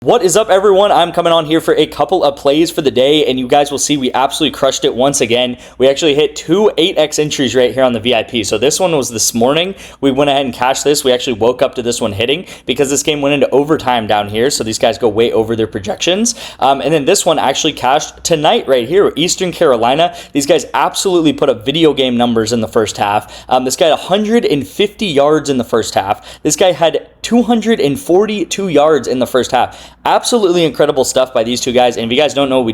What is up, everyone? I'm coming on here for a couple of plays for the day, and you guys will see we absolutely crushed it once again. We actually hit two 8x entries right here on the VIP. So this one was this morning. We went ahead and cashed this. We actually woke up to this one hitting because this game went into overtime down here. So these guys go way over their projections. And then this one actually cashed tonight right here, Eastern Carolina. These guys absolutely put up video game numbers in the first half. This guy had 150 yards in the first half. This guy had 242 yards in the first half. Absolutely incredible stuff by these two guys. And if you guys don't know what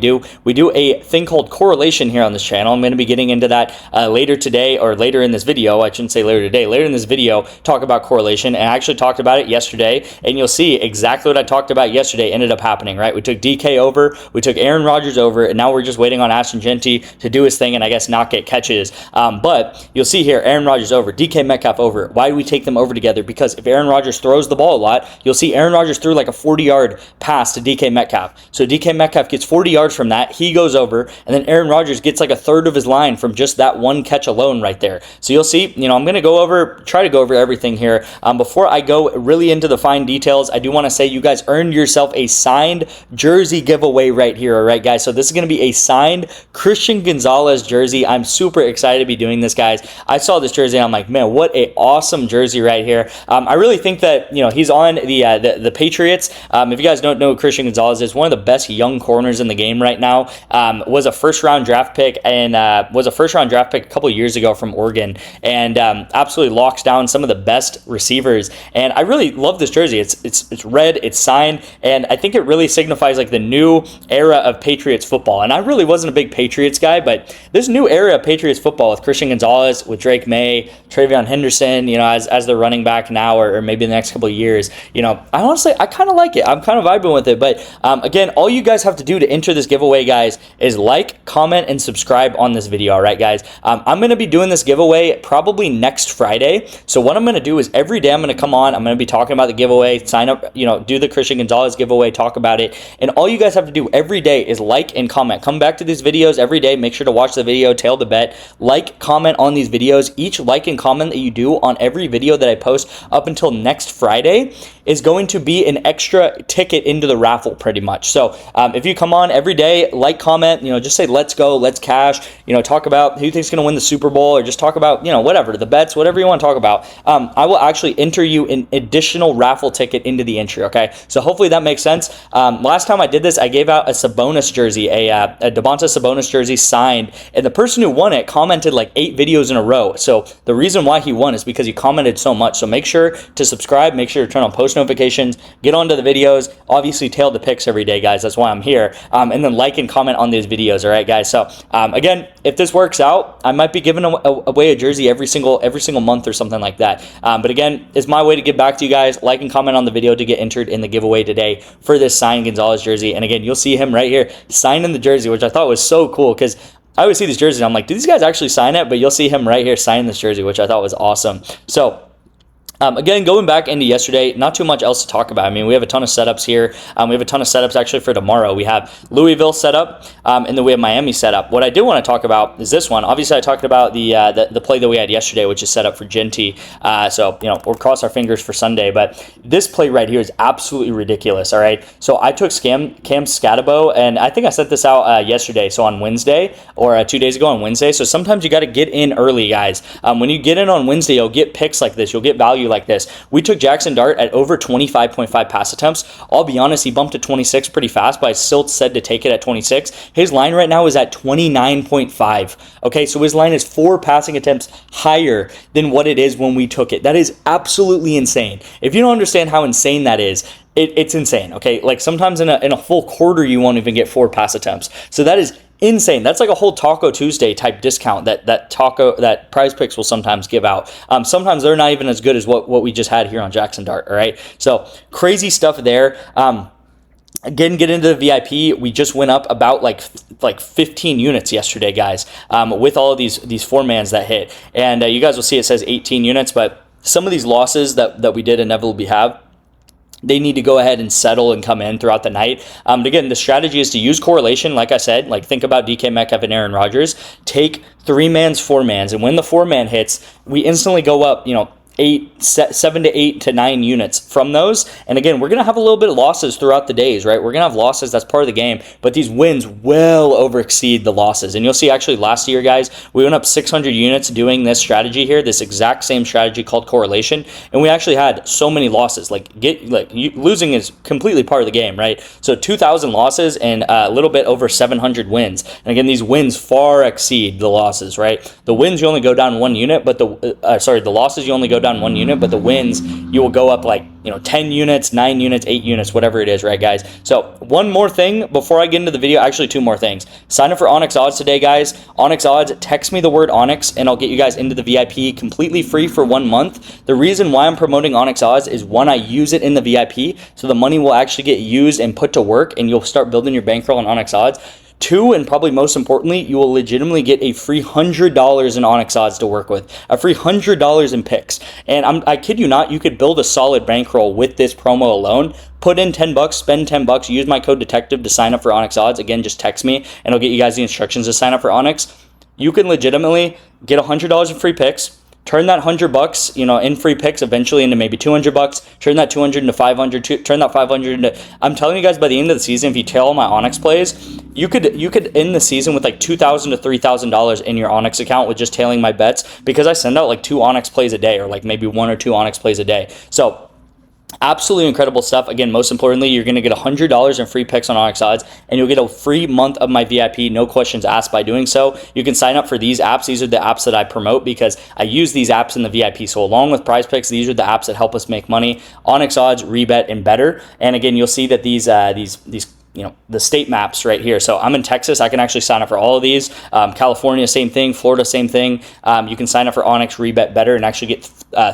we do a thing called correlation here on this channel. I'm going to be getting into that later today, or later in this video. I shouldn't say later today. Later in this video, talk about correlation. And I actually talked about it yesterday. And you'll see exactly what I talked about yesterday ended up happening, right? We took DK over. We took Aaron Rodgers over. And now we're just waiting on Ashton Genty to do his thing and I guess not get catches. But you'll see here, Aaron Rodgers over, DK Metcalf over. Why do we take them over together? Because if Aaron Rodgers throws the ball a lot, you'll see Aaron Rodgers threw like a 40-yard pass to DK Metcalf. So DK Metcalf gets 40 yards from that. He goes over, and then Aaron Rodgers gets like a third of his line from just that one catch alone right there. So you'll see, I'm going to try to go over everything here. Before I go really into the fine details, I do want to say you guys earned yourself a signed jersey giveaway right here. All right, guys. So this is going to be a signed Christian Gonzalez jersey. I'm super excited to be doing this, guys. I saw this jersey. I'm like, man, what a awesome jersey right here. I really think that, he's on the Patriots. If you guys don't know who Christian Gonzalez is, one of the best young corners in the game right now. Was a first-round draft pick and was a first-round draft pick a couple years ago from Oregon, and absolutely locks down some of the best receivers. And I really love this jersey. It's red, it's signed, and I think it really signifies like the new era of Patriots football. And I really wasn't a big Patriots guy, but this new era of Patriots football with Christian Gonzalez, with Drake May, Travion Henderson, as their running back now, or maybe the next couple of years, I kind of like it. I'm kind of vibing with it. But again, all you guys have to do to enter this giveaway, guys, is like, comment, and subscribe on this video. All right, guys. I'm going to be doing this giveaway probably next Friday. So what I'm going to do is every day I'm going to come on. I'm going to be talking about the giveaway, sign up, do the Christian Gonzalez giveaway, talk about it. And all you guys have to do every day is like and comment. Come back to these videos every day. Make sure to watch the video, tail the bet, like, comment on these videos. Each like and comment that you do on every video that I post up until next Friday is going to be an extra ticket into the raffle, pretty much. So if you come on every day, like, comment, just say let's go, let's cash, talk about who you think is going to win the Super Bowl, or just talk about, whatever, the bets, whatever you want to talk about. I will actually enter you an additional raffle ticket into the entry, okay? So hopefully that makes sense. Last time I did this, I gave out a Sabonis jersey, a Domantas Sabonis jersey signed, and the person who won it commented like 8 videos in a row. So the reason why he won is because he commented so much. So make sure to subscribe, make sure to turn on post notifications, get onto the videos, obviously tail the picks every day, guys. That's why I'm here. And then like and comment on these videos, all right, guys? So again, if this works out, I might be giving away a jersey every single month or something like that. But again, it's my way to give back to you guys. Like and comment on the video to get entered in the giveaway today for this signed Gonzalez jersey. And again, you'll see him right here signing the jersey, which I thought was so cool because I always see these jerseys and I'm like, do these guys actually sign it? But you'll see him right here signing this jersey, which I thought was awesome. So again, going back into yesterday, not too much else to talk about. I mean, we have a ton of setups here. We have a ton of setups actually for tomorrow. We have Louisville set up, and then we have Miami set up. What I do want to talk about is this one. Obviously, I talked about the play that we had yesterday, which is set up for Genty. So, we'll cross our fingers for Sunday. But this play right here is absolutely ridiculous, all right? So I took Cam Scatabo, and I think I set this out yesterday, so on Wednesday, or 2 days ago on Wednesday. So sometimes you got to get in early, guys. When you get in on Wednesday, you'll get picks like this. You'll get value like this. We took Jackson Dart at over 25.5 pass attempts. I'll be honest, he bumped to 26 pretty fast, but I still said to take it at 26. His line right now is at 29.5. Okay, so his line is 4 passing attempts higher than what it is when we took it. That is absolutely insane. If you don't understand how insane that is, it's insane. Okay, like sometimes in a full quarter, you won't even get 4 pass attempts. So that is insane. That's like a whole Taco Tuesday type discount that Prizepicks will sometimes give out. Sometimes they're not even as good as what we just had here on Jackson Dart. All right, so crazy stuff there. Again, get into the VIP. We just went up about like 15 units yesterday, guys, with all of these 4-mans that hit. And you guys will see it says 18 units, but some of these losses that we did inevitably have, they need to go ahead and settle and come in throughout the night. But again, the strategy is to use correlation. Like I said, like think about DK Metcalf and Aaron Rodgers. Take 3-mans, 4-mans, and when the 4-man hits, we instantly go up, 7 to 8 to 9 units from those. And again, we're going to have a little bit of losses throughout the days, right? We're going to have losses. That's part of the game. But these wins well over exceed the losses. And you'll see actually last year, guys, we went up 600 units doing this strategy here, this exact same strategy called correlation. And we actually had so many losses. Losing is completely part of the game, right? So 2,000 losses and a little bit over 700 wins. And again, these wins far exceed the losses, right? The wins, you only go down 1 unit, but the losses, you only go down 1 unit, but the wins, you will go up 10 units, 9 units, 8 units, whatever it is, right, guys? So one more thing before I get into the video, actually 2 more things. Sign up for Onyx Odds today, guys. Onyx Odds, text me the word Onyx, and I'll get you guys into the VIP completely free for 1 month. The reason why I'm promoting Onyx Odds is, 1, I use it in the VIP, so the money will actually get used and put to work, and you'll start building your bankroll on Onyx Odds. 2, and probably most importantly, you will legitimately get a free $100 in Onyx Odds to work with, a free $100 in picks. And I kid you not, you could build a solid bankroll with this promo alone. Put in $10, spend $10, use my code detective to sign up for Onyx Odds. Again, just text me and I'll get you guys the instructions to sign up for Onyx. You can legitimately get $100 in free picks. Turn that $100, in free picks eventually into maybe $200. Turn that 200 into 500. Turn that 500 into. I'm telling you guys, by the end of the season, if you tail all my Onyx plays, you could end the season with $2,000 to $3,000 in your Onyx account with just tailing my bets, because I send out 2 Onyx plays a day, or maybe 1 or 2 Onyx plays a day. So absolutely incredible stuff. Again, most importantly, you're going to get $100 in free picks on Onyx Odds, and you'll get a free month of my VIP, no questions asked by doing so. You can sign up for these apps. These are the apps that I promote because I use these apps in the VIP. So along with Prizepicks, these are the apps that help us make money. Onyx Odds, REBET, and Better. And again, you'll see that these the state maps right here. So I'm in Texas. I can actually sign up for all of these. California, same thing. Florida, same thing. You can sign up for Onyx, REBET, Better, and actually get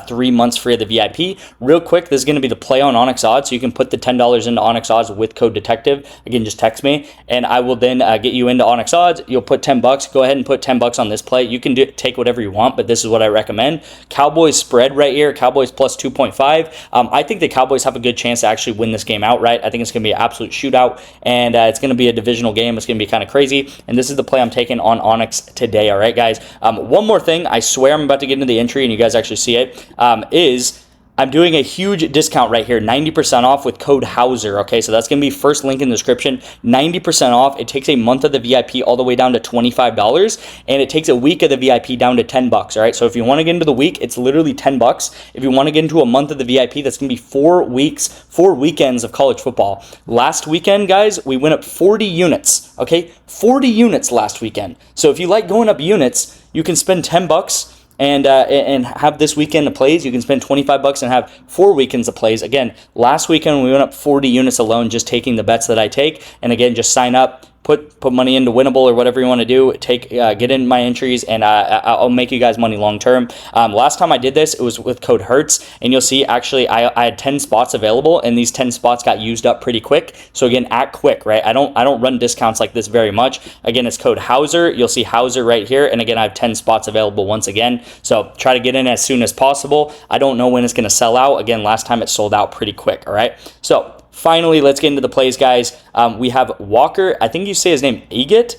3 months free of the VIP. Real quick, this is going to be the play on Onyx Odds. So you can put the $10 into Onyx Odds with code detective. Again, just text me, and I will then get you into Onyx Odds. You'll put $10. Go ahead and put $10 on this play. You can take whatever you want, but this is what I recommend. Cowboys spread right here. Cowboys plus 2.5. I think the Cowboys have a good chance to actually win this game outright. I think it's going to be an absolute shootout, and it's going to be a divisional game. It's going to be kind of crazy, and this is the play I'm taking on Onyx today. All right, guys. One more thing, I swear I'm about to get into the entry and you guys actually see it, is I'm doing a huge discount right here, 90% off with code Hauser. Okay, so that's going to be first link in the description, 90% off. It takes a month of the VIP all the way down to $25, and it takes a week of the VIP down to $10. All right, so if you want to get into the week, it's literally $10. If you want to get into a month of the VIP, that's going to be 4 weeks, 4 weekends of college football. Last weekend, guys, we went up 40 units. Okay, 40 units last weekend. So if you like going up units, you can spend $10 and have this weekend of plays. You can spend $25 and have 4 weekends of plays. Again, last weekend we went up 40 units alone just taking the bets that I take. And again, just sign up, put money into Winnable or whatever you want to do. Get in my entries, and I'll make you guys money long term. Last time I did this, it was with code Hertz, and you'll see actually I had 10 spots available, and these 10 spots got used up pretty quick. So again, act quick, right? I don't run discounts like this very much. Again, it's code Hauser. You'll see Hauser right here, and again, I have 10 spots available once again. So try to get in as soon as possible. I don't know when it's going to sell out. Again, last time it sold out pretty quick. All right, so finally, let's get into the plays, guys. We have Walker, I think you say his name, Eget.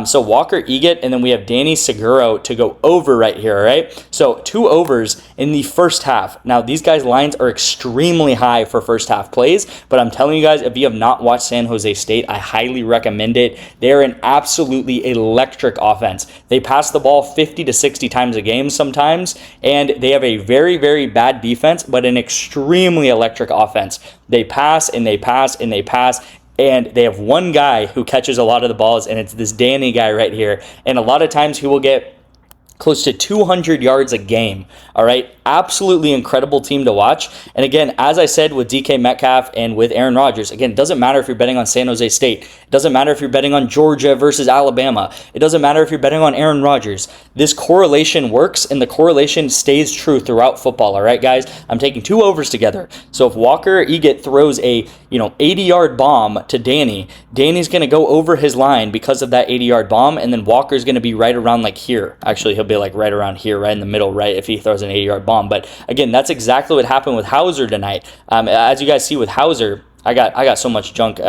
So Walker, Eget, and then we have Danny Seguro to go over right here, all right? So 2 overs in the first half. Now, these guys' lines are extremely high for first half plays, but I'm telling you guys, if you have not watched San Jose State, I highly recommend it. They're an absolutely electric offense. They pass the ball 50 to 60 times a game sometimes, and they have a very, very bad defense, but an extremely electric offense. They pass and they pass and they pass, and they have one guy who catches a lot of the balls, and it's this Danny guy right here. And a lot of times he will get close to 200 yards a game. All right, absolutely incredible team to watch. And again, as I said with DK Metcalf and with Aaron Rodgers, again, it doesn't matter if you're betting on San Jose State. It doesn't matter if you're betting on Georgia versus Alabama. It doesn't matter if you're betting on Aaron Rodgers. This correlation works, and the correlation stays true throughout football. All right, guys, I'm taking 2 overs together. So if Walker Eget throws a 80-yard bomb to Danny, Danny's going to go over his line because of that 80-yard bomb, and then Walker's going to be right around here. Actually, he'll be right around here, right in the middle, right, if he throws an 80-yard bomb. But again, that's exactly what happened with Hauser tonight. As you guys see with Hauser, I got so much junk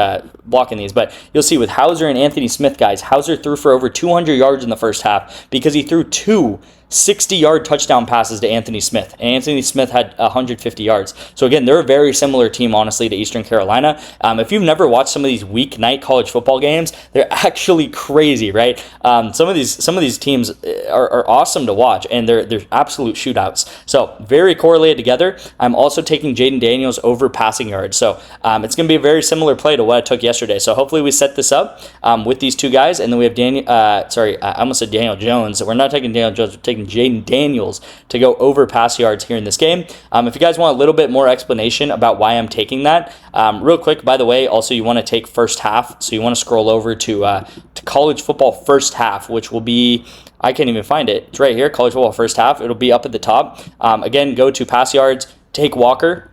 blocking these, but you'll see with Hauser and Anthony Smith, guys, Hauser threw for over 200 yards in the first half because he threw two 60-yard touchdown passes to Anthony Smith. And Anthony Smith had 150 yards. So again, they're a very similar team, honestly, to Eastern Carolina. If you've never watched some of these weeknight college football games, they're actually crazy, right? Some of these teams are awesome to watch, and they're absolute shootouts. So very correlated together. I'm also taking Jaden Daniels over passing yards. So it's going to be a very similar play to what I took yesterday. So hopefully we set this up with these two guys, and then we have I almost said Daniel Jones. We're not taking Daniel Jones. We're taking Jaden Daniels to go over pass yards here in this game. If you guys want a little bit more explanation about why I'm taking that, real quick, by the way, also you want to take first half. So you want to scroll over to college football first half, which will be, I can't even find it. It's right here, college football first half. It'll be up at the top. Again, go to pass yards, take Walker,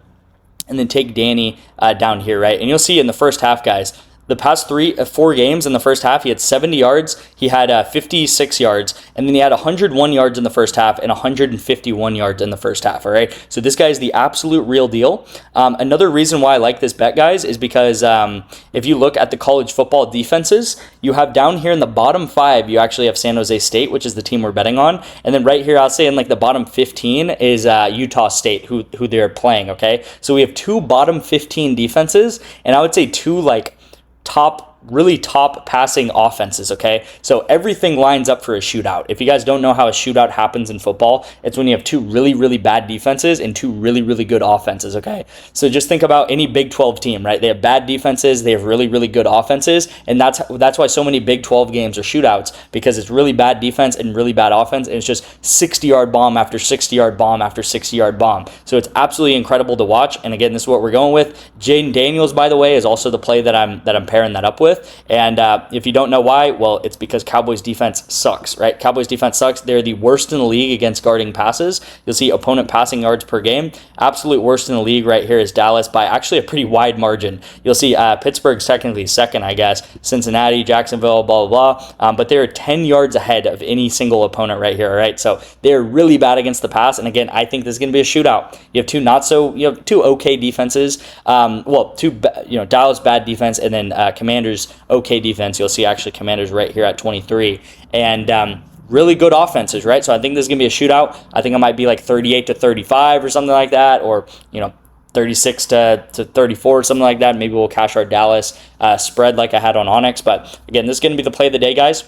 and then take Danny down here, right? And you'll see in the first half, guys, the past 4 games in the first half, he had 70 yards, he had 56 yards, and then he had 101 yards in the first half and 151 yards in the first half, all right? So this guy is the absolute real deal. Another reason why I like this bet, guys, is because if you look at the college football defenses, you have down here in the bottom 5, you actually have San Jose State, which is the team we're betting on, and then right here, I'll say in like the bottom 15 is Utah State, who they're playing, okay? So we have 2 bottom 15 defenses, and I would say 2 like really top passing offenses, okay? So everything lines up for a shootout. If you guys don't know how a shootout happens in football, it's when you have 2 really, really bad defenses and 2 really, really good offenses, okay? So just think about any Big 12 team, right? They have bad defenses, they have really, really good offenses, and that's why so many Big 12 games are shootouts, because it's really bad defense and really bad offense, and it's just 60-yard bomb after 60-yard bomb after 60-yard bomb. So it's absolutely incredible to watch, and again, this is what we're going with. Jaden Daniels, by the way, is also the play that I'm pairing that up with. And if you don't know why, well, it's because Cowboys defense sucks, right? Cowboys defense sucks. They're the worst in the league against guarding passes. You'll see opponent passing yards per game. Absolute worst in the league right here is Dallas by actually a pretty wide margin. You'll see Pittsburgh's technically second, I guess. Cincinnati, Jacksonville, blah, blah, blah. But they're 10 yards ahead of any single opponent right here, all right? So they're really bad against the pass. And again, I think this is going to be a shootout. You have two okay defenses. Dallas bad defense, and then Commanders okay defense. You'll see actually Commanders right here at 23, and really good offenses, right? So I think this is gonna be a shootout. I think it might be like 38-35 or something like that, or 36 to 34 or something like that. Maybe we'll cash our Dallas spread like I had on Onyx. But again, this is gonna be the play of the day, guys.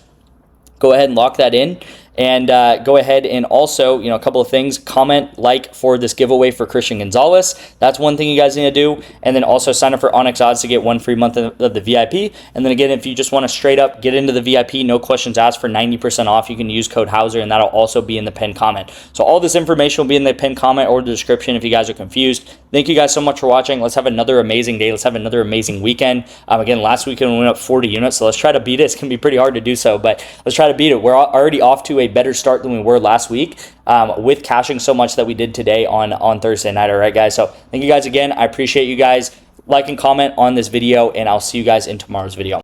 Go ahead and lock that in. And go ahead and also, a couple of things, comment, like for this giveaway for Christian Gonzalez. That's one thing you guys need to do. And then also sign up for Onyx Odds to get 1 free month of the VIP. And then again, if you just want to straight up get into the VIP, no questions asked, for 90% off, you can use code Hauser, and that'll also be in the pinned comment. So all this information will be in the pinned comment or the description if you guys are confused. Thank you guys so much for watching. Let's have another amazing day. Let's have another amazing weekend. Again, last weekend we went up 40 units, so let's try to beat it. It's going to be pretty hard to do so, but let's try to beat it. We're already off to a better start than we were last week with cashing so much that we did today on Thursday night. All right, guys. So thank you guys again. I appreciate you guys. Like and comment on this video, and I'll see you guys in tomorrow's video.